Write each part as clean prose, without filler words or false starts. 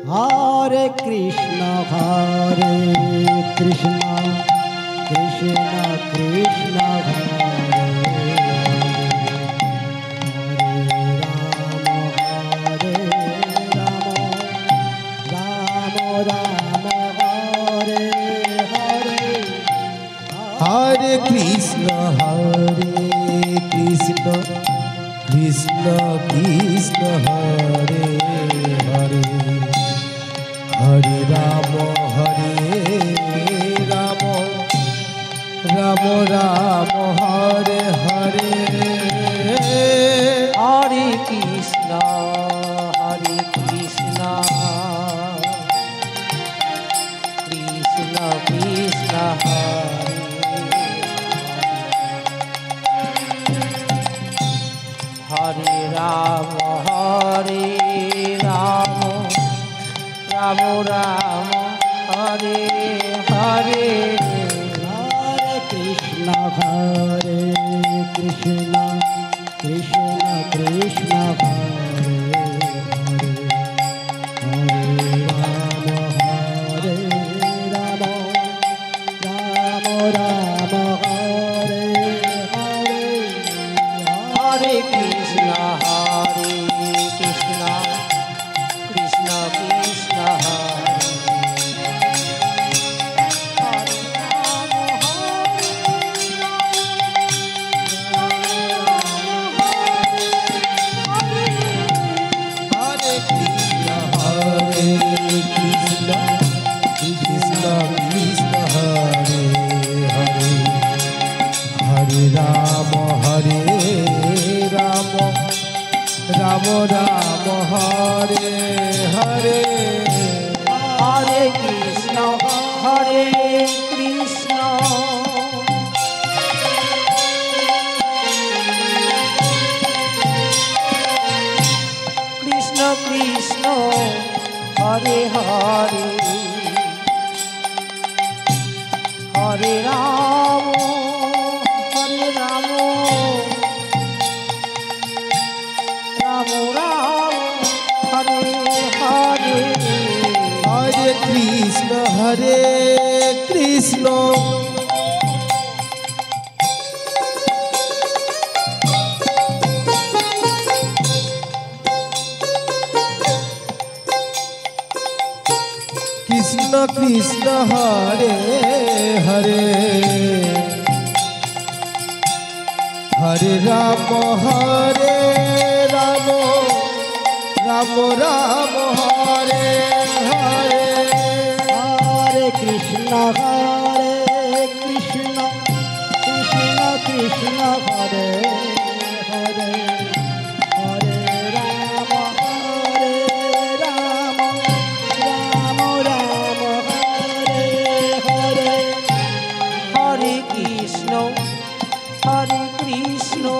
Hare Krishna, Krishna Krishna, Hare Hare, Rama Hare Hare, Hare Krishna, Krishna Krishna, Hare Hare, Hare Rama Rama Rama Hare Hare, Hare Krishna, Krishna Krishna, Hare Rama, Rama Rama, Hare Hare, Hare Krishna, Krishna Krishna, Hare Hare, Hare Rama Rama, Hare Hare, Hare Krishna, Krishna Krishna, Hare Rama Rama, Hare Hare, Hare Krishna, Krishna Krishna Krishna, Hare Hare, Hare Rama, Rama Rama, Hare Hare, Hare Krishna, Krishna Krishna, Hare Hare, Hare Rama, Rama Rama, Hare Hare, Hare Krishna, Krishna Krishna, Hare Hare, Hare Rama, Rama Rama, Hare Hare, Hare Krishna,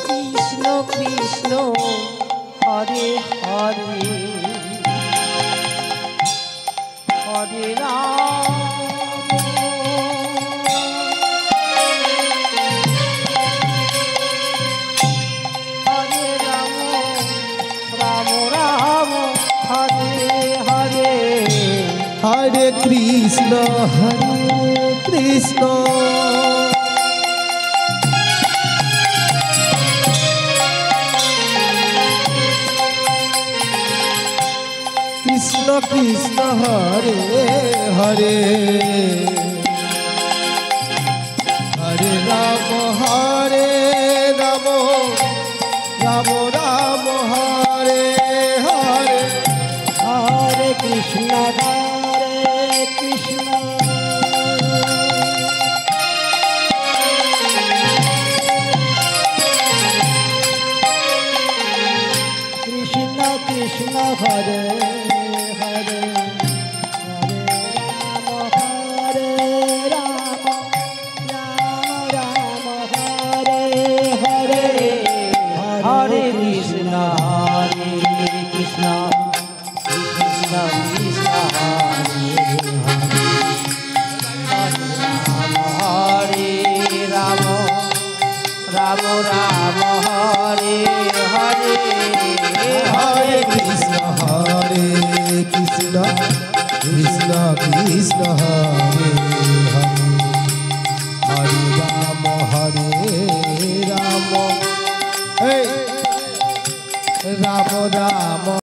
Krishna Krishna, Hare Hare, Hare Rama, Hare Rama, Rama Rama, Hare Hare, Hare Krishna, Krishna Krishna, Hare Hare, Hare Rama, Rama Rama, Hare Hare, Hare Krishna, Krishna Krishna, Hare Hare, Hare Rama, Rama Rama, Hare Hare, Hare Krishna, Krishna Krishna, Hare Hare Ram Ram Ram Hare Hare Hare Krishna Krishna Krishna Hare Hare Hare Ram Ram Ram